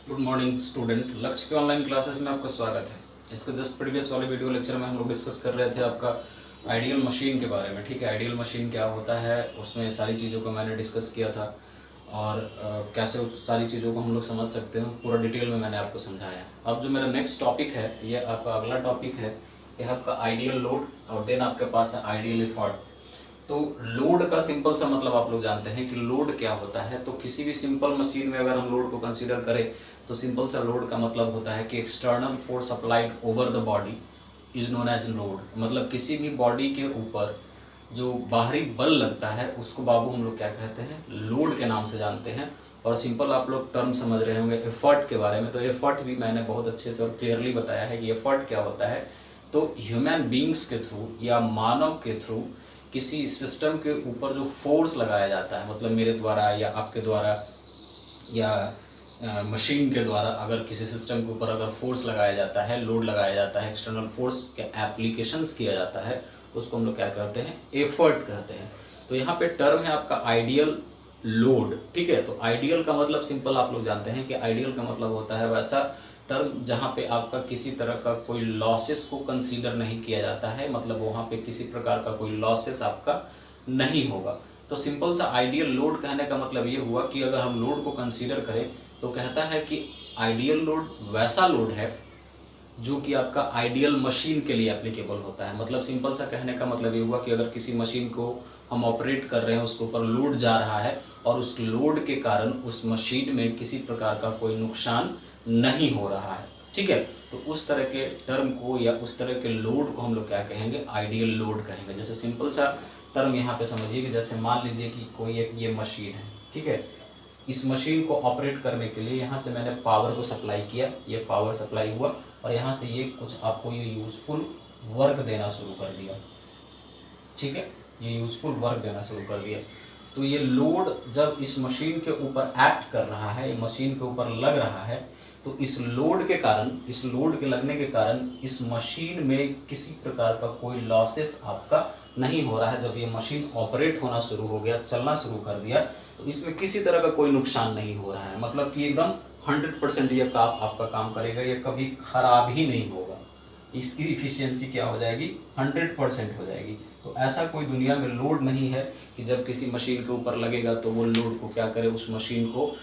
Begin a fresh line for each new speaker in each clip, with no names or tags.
Good morning student. लक्ष्य के online classes में आपका स्वागत है। इसके जस्ट प्रीवियस वाले वीडियो लेक्चर में हम लोग डिस्कस कर रहे थे आपका आइडियल मशीन के बारे में। ठीक है, आइडियल मशीन क्या होता है, उसमें सारी चीज़ों को मैंने डिस्कस किया था और कैसे उस सारी चीज़ों को हम लोग समझ सकते हैं, पूरा डिटेल में मैंने आपको समझाया। अब जो मेरा नेक्स्ट टॉपिक है, ये आपका अगला टॉपिक है, ये आपका आइडियल लोड और देन आपके पास है आइडियल एफर्ट। तो लोड का सिंपल सा मतलब आप लोग जानते हैं कि लोड क्या होता है। तो किसी भी सिंपल मशीन में अगर हम लोड को कंसीडर करें तो सिंपल सा लोड का मतलब होता है कि external force applied over the body is known as load. मतलब किसी भी बॉडी के ऊपर जो बाहरी बल लगता है उसको बाबू हम लोग क्या कहते हैं, लोड के नाम से जानते हैं। और सिंपल आप लोग टर्म समझ रहे होंगे एफर्ट के बारे में, तो एफर्ट भी मैंने बहुत अच्छे से और क्लियरली बताया है कि एफर्ट क्या होता है। तो ह्यूमन बींग्स के थ्रू या मानव के थ्रू किसी सिस्टम के ऊपर जो फोर्स लगाया जाता है, मतलब मेरे द्वारा या आपके द्वारा या मशीन के द्वारा अगर किसी सिस्टम के ऊपर अगर फोर्स लगाया जाता है, लोड लगाया जाता है, एक्सटर्नल फोर्स के एप्लीकेशंस किया जाता है, उसको हम लोग क्या कहते हैं, एफर्ट कहते हैं। तो यहाँ पे टर्म है आपका आइडियल लोड। ठीक है, तो आइडियल का मतलब सिंपल आप लोग जानते हैं कि आइडियल का मतलब होता है वैसा टर्म जहाँ पे आपका किसी तरह का कोई लॉसेस को कंसीडर नहीं किया जाता है, मतलब वहाँ पे किसी प्रकार का कोई लॉसेस आपका नहीं होगा। तो सिंपल सा आइडियल लोड कहने का मतलब ये हुआ कि अगर हम लोड को कंसीडर करें तो कहता है कि आइडियल लोड वैसा लोड है जो कि आपका आइडियल मशीन के लिए एप्लीकेबल होता है। मतलब सिंपल सा कहने का मतलब ये हुआ कि अगर किसी मशीन को हम ऑपरेट कर रहे हैं, उसके ऊपर लोड जा रहा है और उस लोड के कारण उस मशीन में किसी प्रकार का कोई नुकसान नहीं हो रहा है। ठीक है, तो उस तरह के टर्म को या उस तरह के लोड को हम लोग क्या कहेंगे, आइडियल लोड कहेंगे। जैसे सिंपल सा टर्म यहाँ पे समझिए कि जैसे मान लीजिए कि कोई एक ये मशीन है। ठीक है, इस मशीन को ऑपरेट करने के लिए यहाँ से मैंने पावर को सप्लाई किया, ये पावर सप्लाई हुआ और यहाँ से ये कुछ आपको ये यूजफुल वर्क देना शुरू कर दिया। ठीक है, ये यूजफुल वर्क देना शुरू कर दिया। तो ये लोड जब इस मशीन के ऊपर एक्ट कर रहा है, ये मशीन के ऊपर लग रहा है, तो इस लोड के कारण, इस लोड के लगने के कारण इस मशीन में किसी प्रकार का कोई लॉसेस आपका नहीं हो रहा है। जब ये मशीन ऑपरेट होना शुरू हो गया, चलना शुरू कर दिया, तो इसमें किसी तरह का कोई नुकसान नहीं हो रहा है। मतलब कि एकदम 100% ये काम आपका काम करेगा, ये कभी खराब ही नहीं होगा, इसकी इफिशियंसी क्या हो जाएगी, 100% हो जाएगी। तो ऐसा कोई दुनिया में लोड नहीं है कि जब किसी मशीन के ऊपर लगेगा तो वो लोड को क्या करे, उस मशीन को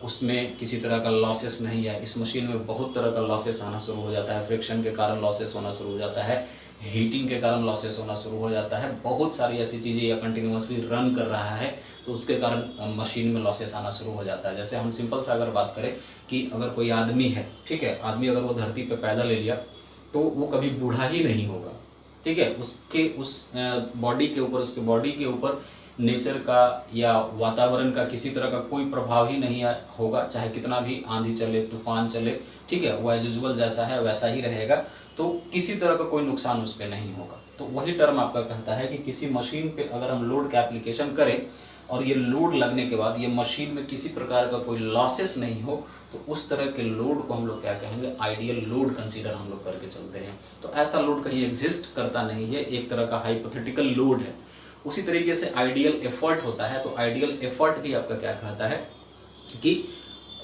उसमें किसी तरह का लॉसेस नहीं है। इस मशीन में बहुत तरह का लॉसेस आना शुरू हो जाता है, फ्रिक्शन के कारण लॉसेस होना शुरू हो जाता है, हीटिंग के कारण लॉसेस होना शुरू हो जाता है, बहुत सारी ऐसी चीज़ें, या कंटिन्यूसली रन कर रहा है तो उसके कारण मशीन में लॉसेस आना शुरू हो जाता है। जैसे हम सिंपल सा अगर बात करें कि अगर कोई आदमी है, ठीक है, आदमी अगर वो धरती पे पैदा ले लिया तो वो कभी बूढ़ा ही नहीं होगा। ठीक है, उसके उस बॉडी के ऊपर, उसके बॉडी के ऊपर नेचर का या वातावरण का किसी तरह का कोई प्रभाव ही नहीं होगा, चाहे कितना भी आंधी चले, तूफान चले। ठीक है, वो एज यूजुअल जैसा है वैसा ही रहेगा, तो किसी तरह का कोई नुकसान उस पर नहीं होगा। तो वही टर्म आपका कहता है कि किसी मशीन पे अगर हम लोड का एप्लीकेशन करें और ये लोड लगने के बाद ये मशीन में किसी प्रकार का कोई लॉसेस नहीं हो, तो उस तरह के लोड को हम लोग क्या कहेंगे, आइडियल लोड कंसीडर हम लोग करके चलते हैं। तो ऐसा लोड कहीं एग्जिस्ट करता नहीं है, एक तरह का हाइपोथेटिकल लोड है। उसी तरीके से आइडियल एफर्ट होता है, तो आइडियल एफर्ट भी आपका क्या कहता है कि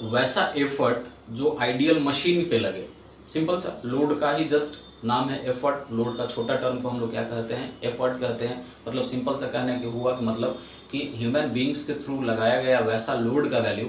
वैसा एफर्ट जो आइडियल मशीन पे लगे। सिंपल सा लोड का ही जस्ट नाम है एफर्ट। लोड का छोटा टर्म को हम लोग क्या कहते हैं, एफर्ट कहते हैं। मतलब सिंपल सा कहने के हुआ कि मतलब कि ह्यूमन बींग्स के थ्रू लगाया गया वैसा लोड का वैल्यू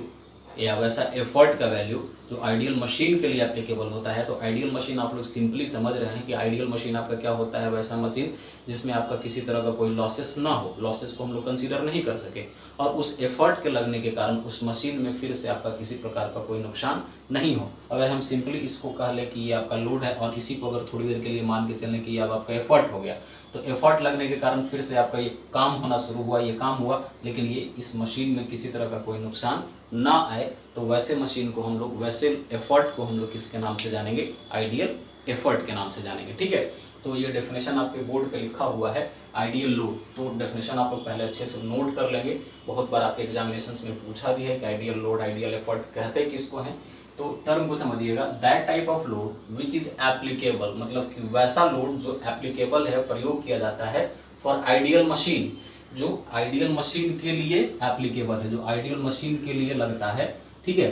या वैसा एफर्ट का वैल्यू जो आइडियल मशीन के लिए एप्लीकेबल होता है। तो आइडियल मशीन आप लोग सिंपली समझ रहे हैं कि आइडियल मशीन आपका क्या होता है, वैसा मशीन जिसमें आपका किसी तरह का कोई लॉसेस ना हो, लॉसेस को हम लोग कंसीडर नहीं कर सके, और उस एफर्ट के लगने के कारण उस मशीन में फिर से आपका किसी प्रकार का कोई नुकसान नहीं हो। अगर हम सिंपली इसको कह लें कि ये आपका लोड है और इसी को अगर थोड़ी देर के लिए मान के चलें कि ये अब आपका एफर्ट हो गया, तो एफर्ट लगने के कारण फिर से आपका ये काम होना शुरू हुआ, ये काम हुआ, लेकिन ये इस मशीन में किसी तरह का कोई नुकसान ना आए, तो वैसे मशीन को हम लोग, वैसे एफर्ट को हम लोग किसके नाम से जानेंगे, आइडियल एफर्ट के नाम से जानेंगे। ठीक है, तो ये डेफिनेशन आपके बोर्ड पे लिखा हुआ है, आइडियल लोड। तो डेफिनेशन आप लोग पहले अच्छे से नोट कर लेंगे, बहुत बार आपके एग्जामिनेशंस में पूछा भी है कि आइडियल लोड, आइडियल एफर्ट कहते किसको हैं। तो टर्म को समझिएगा, that type of load which is applicable, मतलब कि वैसा लोड जो एप्लीकेबल है, प्रयोग किया जाता है फॉर आइडियल मशीन, जो आइडियल मशीन के लिए एप्लीकेबल है, जो आइडियल मशीन के लिए लगता है। ठीक है,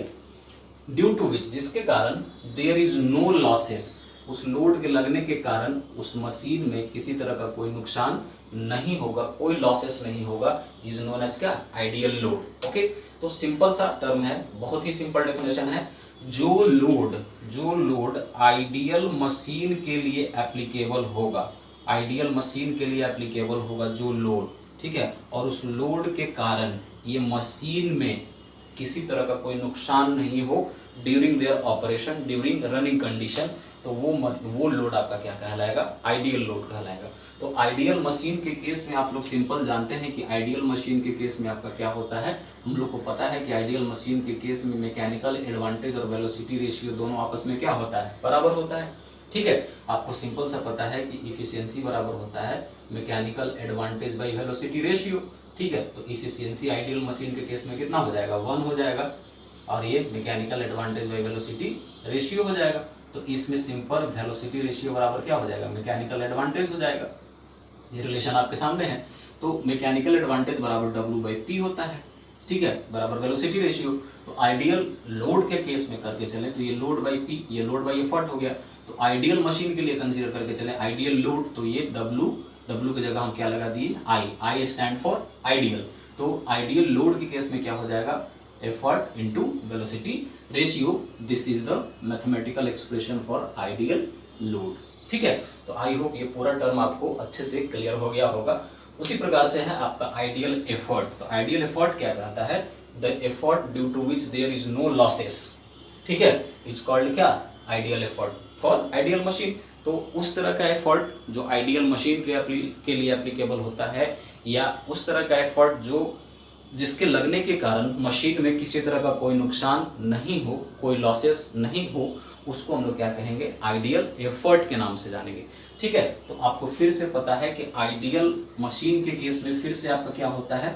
ड्यू टू विच, जिसके कारण देयर इज नो लॉसेस, उस लोड के लगने के कारण उस मशीन में किसी तरह का कोई नुकसान नहीं होगा, कोई लॉसेस नहीं होगा, इज नोन एज क्या, आइडियल लोड। ओके, तो सिंपल सा टर्म है, बहुत ही सिंपल डेफिनेशन है। जो लोड आइडियल मशीन के लिए एप्लीकेबल होगा, आइडियल मशीन के लिए एप्लीकेबल होगा जो लोड, ठीक है, और उस लोड के कारण ये मशीन में किसी तरह का कोई नुकसान नहीं हो during their operation, during running condition, तो वो लोड आपका क्या कहलाएगा, आइडियल लोड कहलाएगा। तो आइडियल मशीन के केस में आप लोग सिंपल जानते हैं कि आइडियल मशीन के केस में आपका क्या होता है, हम लोग को पता है कि आइडियल मशीन के केस में मैकेनिकल एडवांटेज और वेलोसिटी रेशियो दोनों आपस में क्या होता है, बराबर होता है। ठीक है, आपको सिंपल सा पता है कि इफिशियंसी बराबर होता है mechanical advantage by velocity ratio. ठीक है, तो इफिशियंसी आइडियल मशीन के केस में कितना हो जाएगा, 1 हो जाएगा, और ये mechanical advantage by velocity ratio हो जाएगा। तो इसमें सिंपल वेलोसिटी रेशियो बराबर क्या हो जाएगा, मैकेनिकल एडवांटेज हो जाएगा। ये रिलेशन आपके सामने है। तो मैकेनिकल एडवांटेज बराबर W/P होता है, ठीक है, बराबर वेलोसिटी रेशियो। तो आइडियल लोड के केस में करके चले तो ये लोड बाई P, ये लोड बाई एफर्ट हो गया। तो आइडियल मशीन के लिए कंसीडर करके चले आइडियल लोड, तो ये W की जगह हम क्या लगा दिए, I स्टैंड फॉर आइडियल। तो आइडियल लोड के केस में क्या हो जाएगा, effort into velocity ratio, this is the mathematical expression for ideal load. ठीक है, तो आई होप ये पूरा टर्म आपको अच्छे से क्लियर हो गया होगा। उसी प्रकार से है आपका आइडियल एफर्ट। तो आइडियल एफर्ट क्या कहता है, the effort due to which there is no losses, ठीक है, इट्स कॉल्ड क्या, ideal effort for ideal machine. तो उस तरह का एफर्ट जो आइडियल मशीन के लिए एप्लीकेबल होता है, या उस तरह का एफर्ट जो जिसके लगने के कारण मशीन में किसी तरह का कोई नुकसान नहीं हो, कोई लॉसेस नहीं हो, उसको हम लोग क्या कहेंगे, आइडियल एफर्ट के नाम से जानेंगे। ठीक है, तो आपको फिर से पता है कि आइडियल मशीन के केस में फिर से आपका क्या होता है,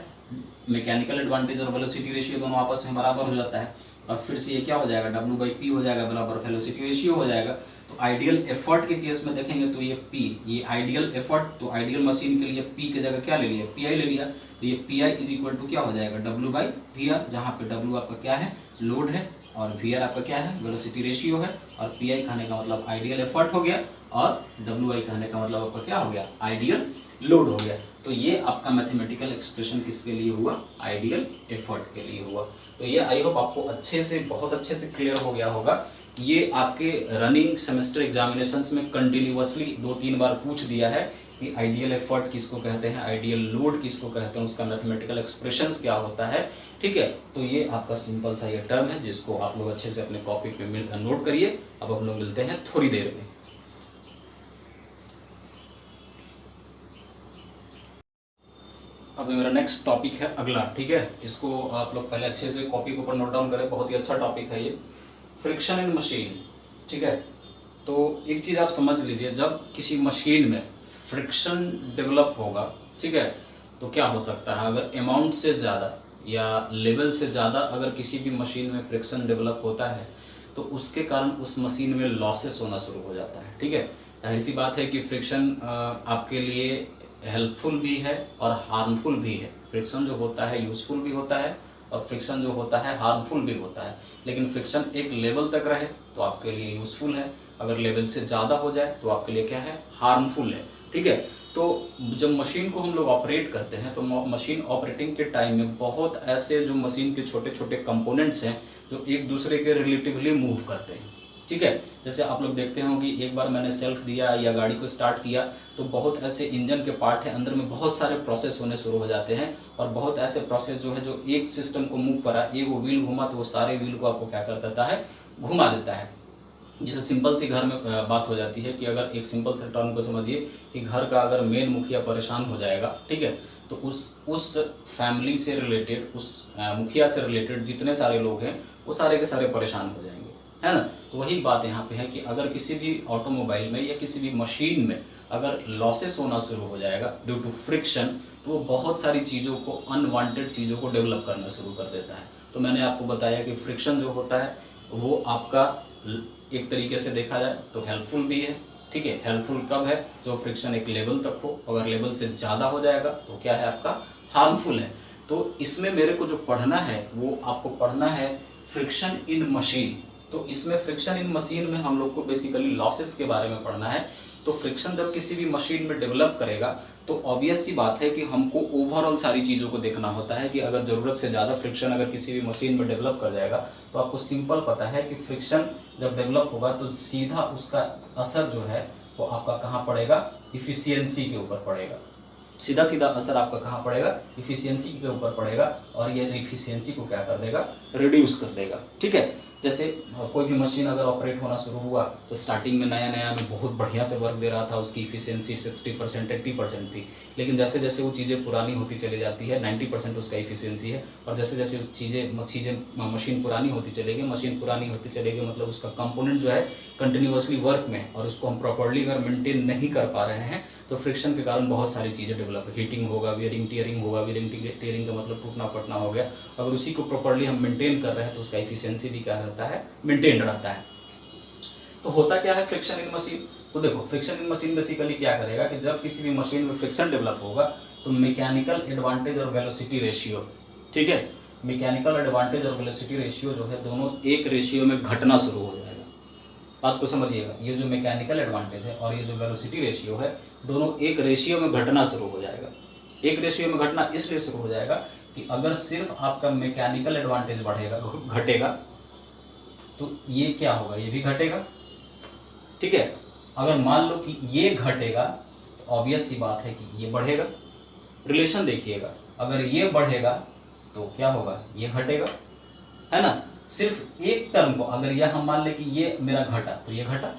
मैकेनिकल एडवांटेज और वेलोसिटी रेशियो दोनों आपस में बराबर हो जाता है, और फिर से ये क्या हो जाएगा, W/P हो जाएगा बराबर वेलोसिटी रेशियो हो जाएगा। तो आइडियल एफर्ट के केस में देखेंगे तो ये P, ये आइडियल एफर्ट, तो आइडियल मशीन के लिए P की जगह क्या ले लिया, PI ले लिया। तो ये PI इज इक्वल टू क्या हो जाएगा, W/VR, जहाँ पे W आपका क्या है, लोड है, और VR आपका क्या है, वेलोसिटी रेशियो है, और PI कहने का मतलब आइडियल एफर्ट हो गया, और WI कहने का मतलब आपका क्या हो गया, आइडियल लोड हो गया। तो ये आपका मैथमेटिकल एक्सप्रेशन किसके लिए हुआ, आइडियल एफर्ट के लिए हुआ। तो ये आई होप आपको अच्छे से, बहुत अच्छे से क्लियर हो गया होगा। ये आपके रनिंग सेमेस्टर एग्जामिनेशंस में कंटिन्यूअसली 2-3 बार पूछ दिया है कि आइडियल एफर्ट किसको कहते हैं, आइडियल लोड किसको कहते हैं, उसका मैथमेटिकल एक्सप्रेशंस क्या होता है। ठीक है, तो ये आपका सिंपल सा ये टर्म है जिसको आप लोग अच्छे से अपने कॉपी पे नोट करिए। अब हम लोग मिलते हैं थोड़ी देर में। अब मेरा नेक्स्ट टॉपिक है अगला, ठीक है, इसको आप लोग पहले अच्छे से कॉपी के ऊपर नोट डाउन करें, बहुत ही अच्छा टॉपिक है ये, फ्रिक्शन इन मशीन। ठीक है, तो एक चीज़ आप समझ लीजिए, जब किसी मशीन में फ्रिक्शन डेवलप होगा, ठीक है, तो क्या हो सकता है, अगर अमाउंट से ज़्यादा या लेवल से ज़्यादा अगर किसी भी मशीन में फ्रिक्शन डेवलप होता है तो उसके कारण उस मशीन में लॉसेस होना शुरू हो जाता है। ठीक है, जाहिर सी बात है कि फ्रिक्शन आपके लिए हेल्पफुल भी है और हार्मफुल भी है। फ्रिक्शन जो होता है यूजफुल भी होता है, और फ्रिक्शन जो होता है हार्मफुल भी होता है। लेकिन फ्रिक्शन एक लेवल तक रहे तो आपके लिए यूजफुल है, अगर लेवल से ज़्यादा हो जाए तो आपके लिए क्या है, हार्मफुल है। ठीक है, तो जब मशीन को हम लोग ऑपरेट करते हैं तो मशीन ऑपरेटिंग के टाइम में बहुत ऐसे जो मशीन के छोटे छोटे कंपोनेंट्स हैं जो एक दूसरे के रिलेटिवली मूव करते हैं। ठीक है, जैसे आप लोग देखते हो कि एक बार मैंने सेल्फ दिया या गाड़ी को स्टार्ट किया तो बहुत ऐसे इंजन के पार्ट हैं, अंदर में बहुत सारे प्रोसेस होने शुरू हो जाते हैं, और बहुत ऐसे प्रोसेस जो है जो एक सिस्टम को मूव करा, एक वो व्हील घुमा तो वो सारे व्हील को आपको क्या कर देता है, घुमा देता है। जैसे सिंपल सी घर में बात हो जाती है कि अगर एक सिंपल से टर्म को समझिए कि घर का अगर मेन मुखिया परेशान हो जाएगा, ठीक है, तो उस फैमिली से रिलेटेड, उस मुखिया से रिलेटेड जितने सारे लोग हैं वो सारे के सारे परेशान हो जाएंगे, है ना। तो वही बात यहाँ पे है कि अगर किसी भी ऑटोमोबाइल में या किसी भी मशीन में अगर लॉसेस होना शुरू हो जाएगा ड्यू टू फ्रिक्शन, तो वो बहुत सारी चीज़ों को, अनवांटेड चीज़ों को डेवलप करना शुरू कर देता है। तो मैंने आपको बताया कि फ्रिक्शन जो होता है वो आपका एक तरीके से देखा जाए तो हेल्पफुल भी है। ठीक है, हेल्पफुल कब है, जो फ्रिक्शन एक लेवल तक हो, अगर लेवल से ज़्यादा हो जाएगा तो क्या है, आपका हार्मफुल है। तो इसमें मेरे को जो पढ़ना है वो आपको पढ़ना है फ्रिक्शन इन मशीन। तो इसमें फ्रिक्शन इन मशीन में हम लोग को बेसिकली लॉसेस के बारे में पढ़ना है। तो फ्रिक्शन जब किसी भी मशीन में डेवलप करेगा तो ऑब्वियस सी बात है कि हमको ओवरऑल सारी चीज़ों को देखना होता है कि अगर ज़रूरत से ज़्यादा फ्रिक्शन अगर किसी भी मशीन में डेवलप कर जाएगा तो आपको सिंपल पता है कि फ्रिक्शन जब डेवलप होगा तो सीधा उसका असर जो है वो आपका कहाँ पड़ेगा, इफिशियंसी के ऊपर पड़ेगा। सीधा सीधा असर आपका कहाँ पड़ेगा, इफिशियंसी के ऊपर पड़ेगा, और ये इफिशियंसी को क्या कर देगा, रिड्यूस कर देगा। ठीक है, जैसे कोई भी मशीन अगर ऑपरेट होना शुरू हुआ तो स्टार्टिंग में नया नया में बहुत बढ़िया से वर्क दे रहा था, उसकी इफिशियंसी 60% 80% थी, लेकिन जैसे जैसे वो चीज़ें पुरानी होती चली जाती है 90% उसका इफिशियंसी है, और जैसे जैसे मशीन पुरानी होती चलेगी, मतलब उसका कंपोनेंट जो है कंटिन्यूअसली वर्क में, और उसको हम प्रॉपर्ली अगर मेंटेन नहीं कर पा रहे हैं तो फ्रिक्शन के कारण बहुत सारी चीज़ें डेवलप, हीटिंग होगा, वियरिंग टीयरिंग होगा। वियरिंग टीयरिंग का मतलब टूटना फटना हो गया। अगर उसी को प्रॉपर्ली हम मेंटेन कर रहे हैं तो उसका इफिशियंसी भी क्या रहता है, मेंटेन रहता है। तो होता क्या है फ्रिक्शन इन मशीन, तो देखो फ्रिक्शन इन मशीन बेसिकली क्या करेगा कि जब किसी भी मशीन में फ्रिक्शन डेवलप होगा तो मैकेनिकल एडवांटेज और वेलोसिटी रेशियो, ठीक है, मैकेनिकल एडवांटेज और वेलोसिटी रेशियो जो है दोनों एक रेशियो में घटना शुरू हो जाएगा। बात को समझिएगा, ये जो मैकेनिकल एडवांटेज है और ये जो वेलोसिटी रेशियो है दोनों एक रेशियो में घटना शुरू हो जाएगा। एक रेशियो में घटना इसलिए शुरू हो जाएगा कि अगर सिर्फ आपका मैकेनिकल एडवांटेज घटेगा तो ये क्या होगा, ये भी घटेगा। ठीक है, अगर मान लो कि ये घटेगा तो ऑब्वियस सी बात है कि ये बढ़ेगा। रिलेशन देखिएगा, अगर ये बढ़ेगा तो क्या होगा, ये घटेगा, है ना। सिर्फ एक टर्म को अगर यह हम मान ले कि ये मेरा घटा तो ये घटा,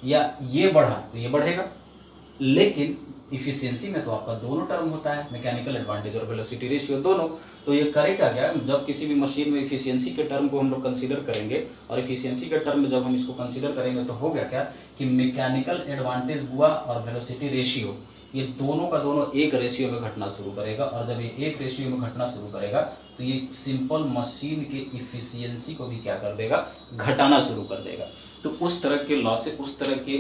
या ये बढ़ा तो ये बढ़ेगा, लेकिन इफिशियंसी में तो आपका दोनों टर्म होता है, मैकेनिकल एडवांटेज और वेलोसिटी रेशियो दोनों। तो ये करेगा क्या, जब किसी भी मशीन में इफिशियंसी के टर्म को हम लोग कंसीडर करेंगे, और इफिशियंसी के टर्म में जब हम इसको कंसीडर करेंगे तो हो गया क्या कि मैकेनिकल एडवांटेज हुआ और वेलोसिटी रेशियो ये दोनों का दोनों एक रेशियो में घटना शुरू करेगा, और जब ये एक रेशियो में घटना शुरू करेगा तो ये सिंपल मशीन के इफिशियंसी को भी क्या कर देगा, घटाना शुरू कर देगा। तो उस तरह के लॉ से, उस तरह के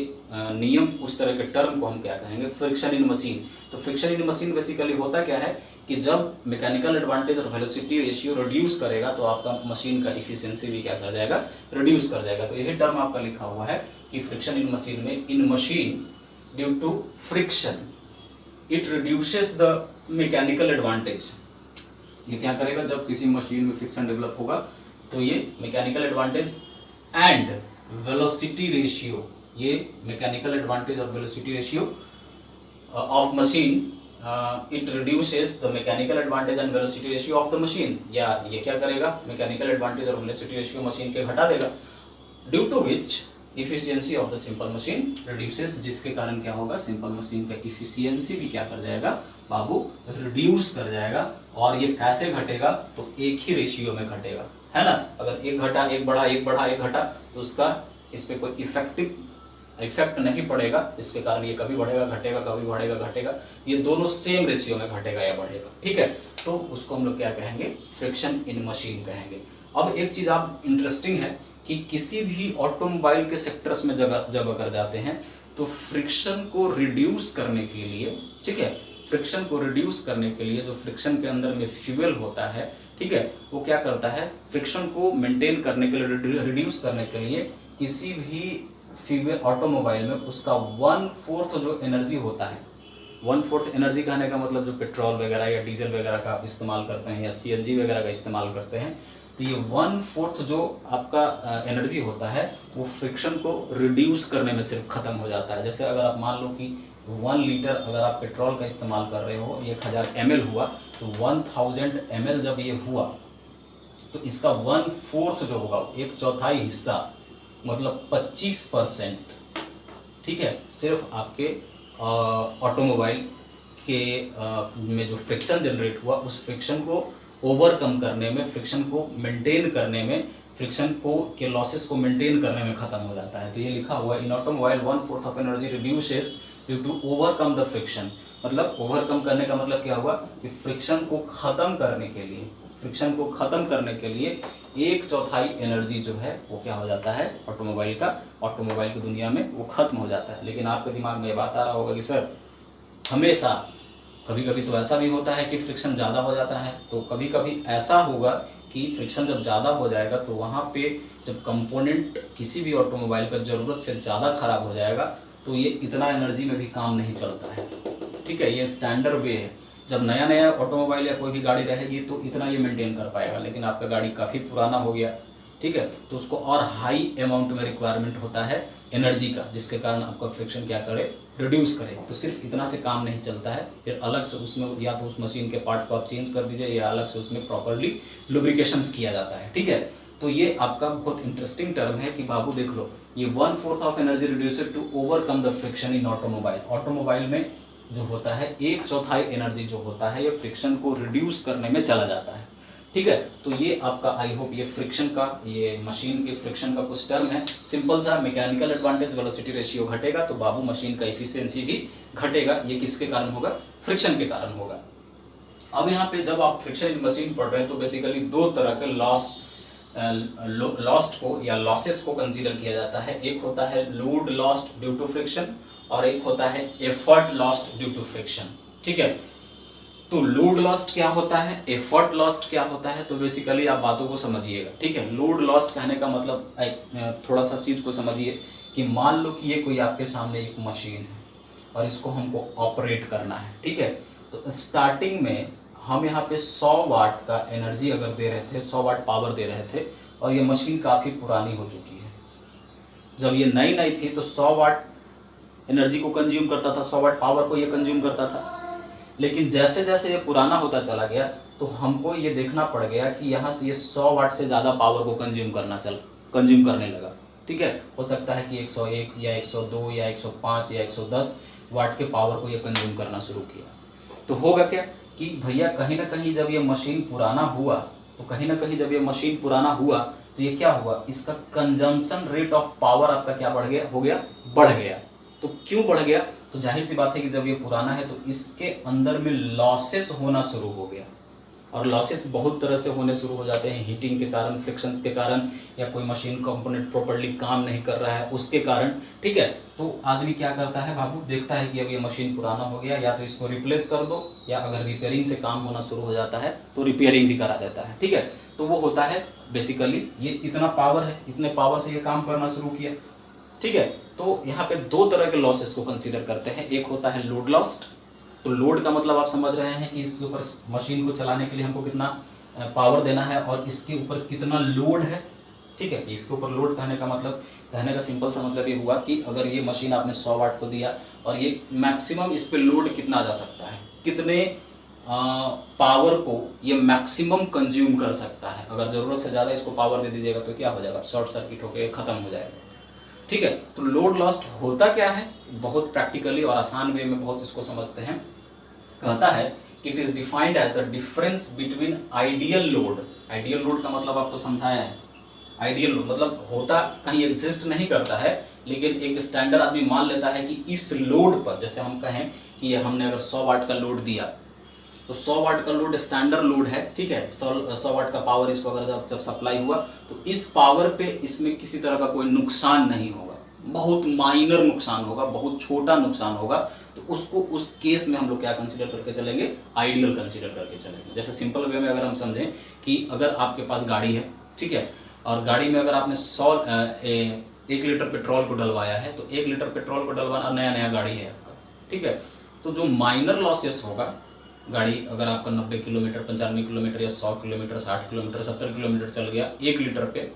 नियम, उस तरह के टर्म को हम क्या कहेंगे, फ्रिक्शन इन मशीन। तो फ्रिक्शन इन मशीन बेसिकली होता क्या है कि जब मैकेनिकल एडवांटेज और वेलोसिटी रेशियो रिड्यूस करेगा तो आपका मशीन का इफिशियंसी भी क्या कर जाएगा, रिड्यूस कर जाएगा। तो यही टर्म आपका लिखा हुआ है कि फ्रिक्शन इन मशीन में, in machine due to friction it reduces the mechanical advantage. ये क्या करेगा, जब किसी मशीन में फ्रिक्शन डेवलप होगा तो ये mechanical advantage and velocity ratio, ये मैकेनिकल एडवांटेज और velocity ratio of machine, it reduces the mechanical advantage and velocity ratio of the machine. या ये क्या करेगा, मैकेनिकल एडवांटेज और वेलोसिटी रेशियो मशीन के घटा देगा, due to which efficiency of the simple machine reduces, जिसके कारण क्या होगा, सिंपल मशीन का इफिशियंसी भी क्या कर जाएगा बाबू, रिड्यूस कर जाएगा। और ये कैसे घटेगा, तो एक ही रेशियो में घटेगा, है ना। अगर एक घटा एक बढ़ा, एक बढ़ा एक घटा, तो उसका इस पे कोई इफेक्ट नहीं पड़ेगा, इसके कारण ये कभी बढ़ेगा घटेगा, कभी बढ़ेगा घटेगा, ये दोनों सेम रेशियो में घटेगा या बढ़ेगा। ठीक है, तो उसको हम लोग क्या कहेंगे, फ्रिक्शन इन मशीन कहेंगे। अब एक चीज आप इंटरेस्टिंग है कि किसी भी ऑटोमोबाइल के सेक्टर्स में जब अगर जाते हैं तो फ्रिक्शन को रिड्यूस करने के लिए, ठीक है, फ्रिक्शन को रिड्यूस करने के लिए जो फ्रिक्शन के अंदर में फ्यूल होता है, ठीक है, वो क्या करता है, फ्रिक्शन को मेंटेन करने के लिए, रिड्यूस करने के लिए किसी भी फ्यूल ऑटोमोबाइल में उसका 1/4 जो एनर्जी होता है, 1/4 एनर्जी कहने का मतलब जो पेट्रोल वगैरह या डीजल वगैरह का इस्तेमाल करते हैं या CNG वगैरह का इस्तेमाल करते हैं, तो ये 1/4 जो आपका एनर्जी होता है वो फ्रिक्शन को रिड्यूस करने में सिर्फ खत्म हो जाता है। जैसे अगर आप मान लो कि 1 लीटर अगर आप पेट्रोल का इस्तेमाल कर रहे हो, 1000 ml हुआ, तो 1000 ml जब ये हुआ तो इसका 1/4 जो होगा, 1/4 हिस्सा, मतलब 25%, ठीक है, सिर्फ आपके ऑटोमोबाइल के में जो फ्रिक्शन जनरेट हुआ उस फ्रिक्शन को ओवरकम करने में, फ्रिक्शन को मेंटेन करने में, फ्रिक्शन को के लॉसेस को मेंटेन करने में खत्म हो जाता है। तो ये लिखा हुआ है in automobile 1/4 of energy reduces due to overcome the friction. मतलब ओवरकम करने का मतलब क्या हुआ कि फ्रिक्शन को खत्म करने के लिए, फ्रिक्शन को खत्म करने के लिए 1/4 एनर्जी जो है वो क्या हो जाता है, ऑटोमोबाइल की दुनिया में वो खत्म हो जाता है। लेकिन आपके दिमाग में ये बात आ रहा होगा कि सर हमेशा कभी कभी तो ऐसा भी होता है कि फ्रिक्शन ज़्यादा हो जाता है, तो कभी कभी ऐसा होगा कि फ्रिक्शन जब ज़्यादा हो जाएगा तो वहाँ पे जब कंपोनेंट किसी भी ऑटोमोबाइल का ज़रूरत से ज़्यादा ख़राब हो जाएगा तो ये इतना एनर्जी में भी काम नहीं चलता है। ठीक है, ये स्टैंडर्ड वे है। जब नया नया ऑटोमोबाइल या कोई भी गाड़ी रहेगी तो इतना ये मेंटेन कर पाएगा, लेकिन आपका गाड़ी काफ़ी पुराना हो गया, ठीक है, तो उसको और हाई अमाउंट में रिक्वायरमेंट होता है एनर्जी का, जिसके कारण आपका फ्रिक्शन क्या करे, रिड्यूस करे। तो सिर्फ इतना से काम नहीं चलता है, फिर अलग से उसमें या तो उस मशीन के पार्ट को आप चेंज कर दीजिए या अलग से उसमें प्रॉपरली लुब्रिकेशंस किया जाता है। ठीक है, तो ये आपका बहुत इंटरेस्टिंग टर्म है कि बाबू देख लो, ये 1/4 of energy reducer to overcome the friction in automobile. Automobile में जो होता है 1/4 एनर्जी जो होता है ये फ्रिक्शन को रिड्यूस करने में चला जाता है। ठीक है, तो ये आपका आई होप ये फ्रिक्शन का, ये मशीन के फ्रिक्शन का कुछ टर्म है। सिंपल सा, मैकेनिकल एडवांटेज वेलोसिटी रेशियो घटेगा तो बाबू मशीन का एफिशिएंसी भी घटेगा। ये किसके कारण होगा? फ्रिक्शन के कारण होगा। अब यहाँ पे जब आप फ्रिक्शन इन मशीन पढ़ रहे हैं तो बेसिकली दो तरह के लॉस्ट को या लॉसेस को कंसीडर किया जाता है। एक होता है load lost due to friction और एक होता है effort lost due to friction. ठीक है, तो लोड लॉस्ट क्या होता है, एफर्ट लॉस्ट क्या होता है, तो बेसिकली आप बातों को समझिएगा। ठीक है, लोड लॉस्ट कहने का मतलब थोड़ा सा चीज को समझिए कि मान लो कि ये कोई आपके सामने एक मशीन है और इसको हमको ऑपरेट करना है। ठीक है, तो स्टार्टिंग में हम यहाँ पे 100 वाट का एनर्जी अगर दे रहे थे, 100 वाट पावर दे रहे थे और ये मशीन काफ़ी पुरानी हो चुकी है। जब ये नई नई थी तो 100 वाट एनर्जी को कंज्यूम करता था, 100 वाट पावर को ये कंज्यूम करता था। लेकिन जैसे जैसे ये पुराना होता चला गया तो हमको ये देखना पड़ गया कि यहाँ से ये 100 वाट से ज़्यादा पावर को कंज्यूम करने लगा। ठीक है, हो सकता है कि 101 या 102 या 105 या 110 वाट के पावर को ये कंज्यूम करना शुरू किया। तो होगा क्या कि भैया कहीं ना कहीं जब ये मशीन पुराना हुआ तो ये क्या हुआ, इसका कंजम्पशन रेट ऑफ पावर आपका क्या बढ़ गया। तो क्यों बढ़ गया? तो जाहिर सी बात है कि जब ये पुराना है तो इसके अंदर में लॉसेस होना शुरू हो गया, और लॉसेस बहुत तरह से होने शुरू हो जाते हैं, हीटिंग के कारण, फ्रिक्शंस के कारण, या कोई मशीन कंपोनेंट प्रॉपर्ली काम नहीं कर रहा है उसके कारण। ठीक है, तो आदमी क्या करता है बाबू, देखता है कि अब ये मशीन पुराना हो गया, या तो इसको रिप्लेस कर दो, या अगर रिपेयरिंग से काम होना शुरू हो जाता है तो रिपेयरिंग भी करा देता है। ठीक है, तो वो होता है बेसिकली ये इतना पावर है, इतने पावर से ये काम करना शुरू किया। ठीक है, तो यहाँ पे दो तरह के लॉसेस को कंसीडर करते हैं। एक होता है लोड लॉस्ट, तो लोड का मतलब आप समझ रहे हैं कि इसके ऊपर मशीन को चलाने के लिए हमको कितना पावर देना है और इसके ऊपर कितना लोड है। ठीक है, इसके ऊपर लोड कहने का मतलब, कहने का सिंपल सा मतलब ये हुआ कि अगर ये मशीन आपने 100 वाट को दिया और ये मैक्सिमम इस पे लोड कितना जा सकता है, कितने पावर को ये मैक्सिमम कंज्यूम कर सकता है। अगर ज़रूरत से ज़्यादा इसको पावर दे दीजिएगा तो क्या हो जाएगा, शॉर्ट सर्किट होकर ख़त्म हो जाएगा। ठीक है, तो लोड लॉस्ट होता क्या है, बहुत प्रैक्टिकली और आसान वे में बहुत इसको समझते हैं। कहता है कि it is defined as the difference between ideal load. Ideal load का मतलब आपको समझाया है। आइडियल लोड मतलब होता कहीं एग्जिस्ट नहीं करता है, लेकिन एक स्टैंडर्ड आदमी मान लेता है कि इस लोड पर, जैसे हम कहें कि हमने अगर 100 वाट का लोड दिया तो 100 वाट का लोड स्टैंडर्ड लोड है। ठीक है, 100 वाट का पावर इसको अगर जब सप्लाई हुआ तो इस पावर पे इसमें किसी तरह का कोई नुकसान नहीं होगा, बहुत माइनर नुकसान होगा, बहुत छोटा नुकसान होगा। तो उसको उस केस में हम लोग क्या कंसीडर करके चलेंगे, आइडियल कंसीडर करके चलेंगे। जैसे सिंपल वे में अगर हम समझें कि अगर आपके पास गाड़ी है, ठीक है, और गाड़ी में अगर आपने 1 लीटर पेट्रोल को डलवाया है, तो 1 लीटर पेट्रोल को डलवाना, नया गाड़ी है आपका, ठीक है, तो जो माइनर लॉसेस होगा, गाड़ी अगर आपका 90 किलोमीटर, 95 किलोमीटर या 100 किलोमीटर, 60 किलोमीटर, 70 किलोमीटर चल गया 1 लीटर पे,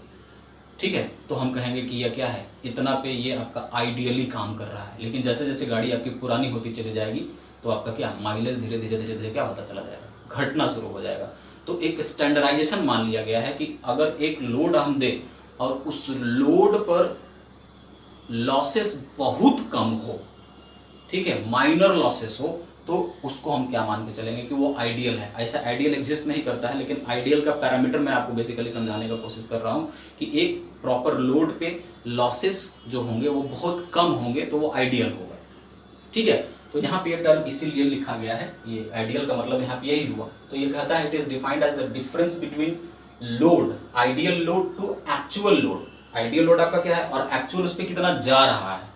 ठीक है, तो हम कहेंगे कि यह क्या है, इतना पे ये आपका आइडियली काम कर रहा है। लेकिन जैसे जैसे गाड़ी आपकी पुरानी होती चली जाएगी तो आपका क्या, माइलेज धीरे धीरे क्या होता चला जाएगा, घटना शुरू हो जाएगा। तो एक स्टैंडर्डाइजेशन मान लिया गया है कि अगर एक लोड हम दें और उस लोड पर लॉसेस बहुत कम हो, ठीक है, माइनर लॉसेस हो, तो उसको हम क्या मान के चलेंगे कि वो आइडियल है। ऐसा आइडियल एग्जिस्ट नहीं करता है, लेकिन आइडियल का पैरामीटर मैं आपको बेसिकली समझाने का कोशिश कर रहा हूँ कि एक प्रॉपर लोड पे लॉसेस जो होंगे वो बहुत कम होंगे तो वो आइडियल होगा। ठीक है, तो यहाँ पे ये टर्म इसीलिए लिखा गया है, ये आइडियल का मतलब यहाँ पे यही हुआ। तो ये कहता है it is defined as the difference between load, ideal load to actual load. Ideal load आपका क्या है और एक्चुअल उस पर कितना जा रहा है।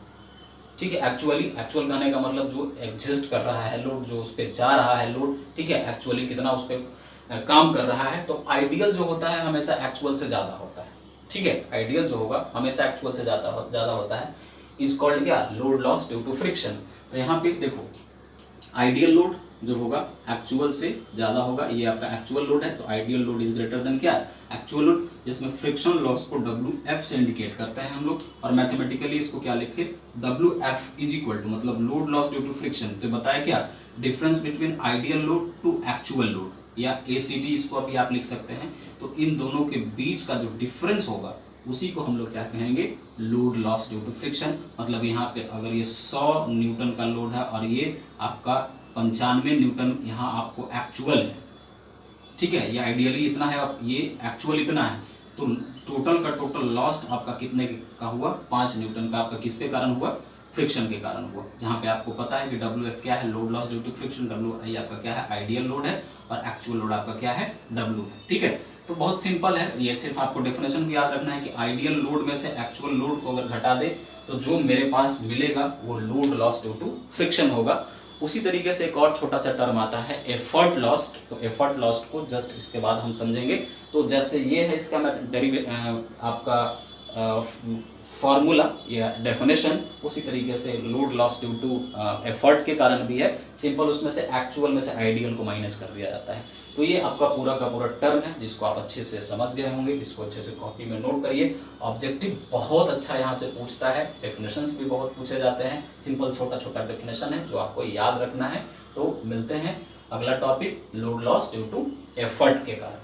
ठीक है, एक्चुअल कहने का मतलब जो एग्जिस्ट कर रहा है लोड, जो उस पर जा रहा है लोड, ठीक है, एक्चुअली कितना उस पर काम कर रहा है, तो आइडियल जो होता है हमेशा एक्चुअल से ज्यादा होता है। ठीक है, आइडियल जो होगा हमेशा एक्चुअल से ज्यादा होता है, इज कॉल्ड क्या, load loss due to friction. तो यहाँ पे देखो आइडियल लोड जो होगा एक्चुअल से ज्यादा होगा, ये आपका एक्चुअल लोड है, तो ideal load is greater than क्या, एक्चुअल लोड, जिसमें फ्रिक्शन लॉस को WF से इंडिकेट करते हैं हम लोग, और मैथमेटिकली इसको क्या लिखे, WF इज इक्वल टू मतलब load loss due to friction. तो बताया क्या, difference between ideal load to actual load, या ACD इसको अभी आप लिख सकते हैं। तो इन दोनों के बीच का जो डिफरेंस होगा उसी को हम लोग क्या कहेंगे, load loss due to friction. मतलब यहाँ पे अगर ये 100 न्यूटन का लोड है और ये आपका 95 न्यूटन यहाँ आपको एक्चुअल है, ठीक है, ये आइडियली इतना है और ये एक्चुअल इतना है, तो टोटल का टोटल लॉस आपका कितने का हुआ, 5 न्यूटन का आपका किसके कारण हुआ, फ्रिक्शन के कारण हुआ। जहां पे आपको पता है कि WF क्या है, load loss due to friction, WI आपका क्या है, आइडियल लोड है, और एक्चुअल लोड आपका क्या है, W है। ठीक है, तो बहुत सिंपल है, ये सिर्फ आपको डेफिनेशन को याद रखना है कि आइडियल लोड में से एक्चुअल लोड को अगर घटा दे तो जो मेरे पास मिलेगा वो load loss due to friction होगा। उसी तरीके से एक और छोटा सा टर्म आता है एफर्ट लॉस्ट। तो एफर्ट लॉस्ट को जस्ट इसके बाद हम समझेंगे। तो जैसे ये है इसका आपका फॉर्मूला या डेफिनेशन, उसी तरीके से load loss due to effort के कारण भी है। सिंपल उसमें से एक्चुअल में से आइडियल को माइनस कर दिया जाता है। तो ये आपका पूरा का पूरा टर्म है जिसको आप अच्छे से समझ गए होंगे। इसको अच्छे से कॉपी में नोट करिए। ऑब्जेक्टिव बहुत अच्छा यहाँ से पूछता है, डेफिनेशंस भी बहुत पूछे जाते हैं। सिंपल छोटा छोटा डेफिनेशन है जो आपको याद रखना है। तो मिलते हैं अगला topic, load loss due to effort के कारण।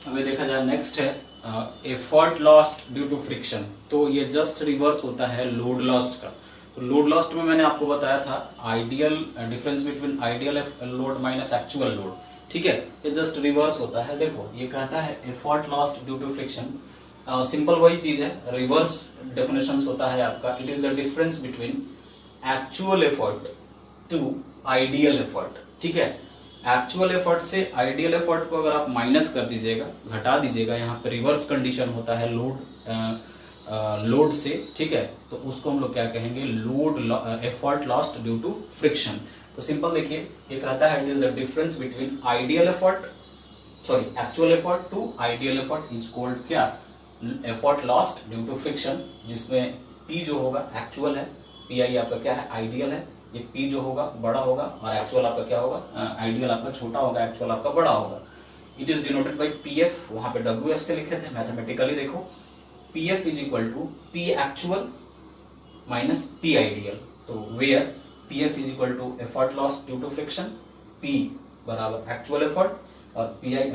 हमें देखा जाए नेक्स्ट है effort lost due to friction. तो ये जस्ट रिवर्स होता है लोड लॉस्ट का। तो लोड लॉस्ट में मैंने आपको बताया था ideal difference between ideal load minus actual load. ठीक है, ये जस्ट रिवर्स होता है। देखो ये कहता है effort lost due to friction, simple वही चीज है, रिवर्स डेफिनेशन होता है आपका। It is the difference between actual effort to ideal effort. ठीक है, एक्चुअल एफर्ट से आइडियल एफर्ट को अगर आप माइनस कर दीजिएगा, घटा दीजिएगा, यहाँ पे रिवर्स कंडीशन होता है लोड से। ठीक है, तो उसको हम लोग क्या कहेंगे, load effort lost due to friction. तो सिंपल देखिए, ये कहता है it is the difference between ideal effort, sorry actual effort to ideal effort is called क्या, effort lost due to friction, जिसमें P जो होगा एक्चुअल है, PI आपका क्या है, आइडियल है। ये P जो होगा बड़ा होगा और एक्चुअल आपका क्या होगा, आइडियल आपका छोटा होगा, एक्चुअल आपका बड़ा होगा। It is denoted by PF, वहां पे WF से लिखे थे। मैथमेटिकली देखो, PF is equal to P actual minus P ideal. तो where PF is equal to effort loss due to friction, P बराबर एक्चुअल एफर्ट और PI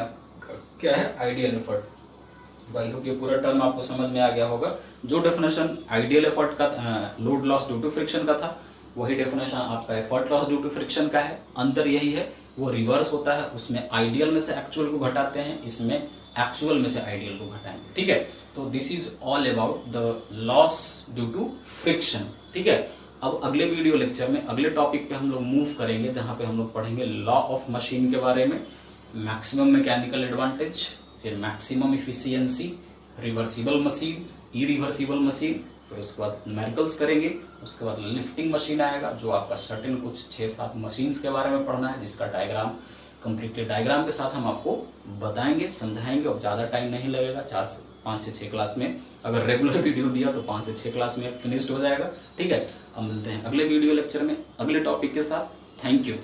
क्या है, आइडियल एफर्ट। आई होप ये पूरा टर्म आपको समझ में आ गया होगा। जो डेफिनेशन आइडियल एफर्ट का load loss due to friction का था, वही डेफिनेशन आपका effort loss due to friction का है। अंतर यही है, वो रिवर्स होता है, उसमें आइडियल में से एक्चुअल को घटाते हैं, इसमें एक्चुअल में से आइडियल को घटाएंगे। ठीक है, तो this is all about the loss due to friction. ठीक है, अब अगले वीडियो लेक्चर में अगले टॉपिक पे हम लोग मूव करेंगे, जहां पे हम लोग पढ़ेंगे लॉ ऑफ मशीन के बारे में, मैक्सिमम मैकेनिकल एडवांटेज, फिर maximum efficiency, reversible machine, irreversible machine, फिर उसके बाद न्यूमेरिकल्स करेंगे। उसके बाद लिफ्टिंग मशीन आएगा, जो आपका सर्टेन कुछ 6-7 मशीन्स के बारे में पढ़ना है, जिसका डायग्राम कंप्लीटली डायग्राम के साथ हम आपको बताएंगे, समझाएंगे। और ज़्यादा टाइम नहीं लगेगा, 5 से 6 क्लास में अगर रेगुलर वीडियो दिया तो 5 से 6 क्लास में फिनिश्ड हो जाएगा। ठीक है, अब मिलते हैं अगले वीडियो लेक्चर में अगले टॉपिक के साथ। Thank you.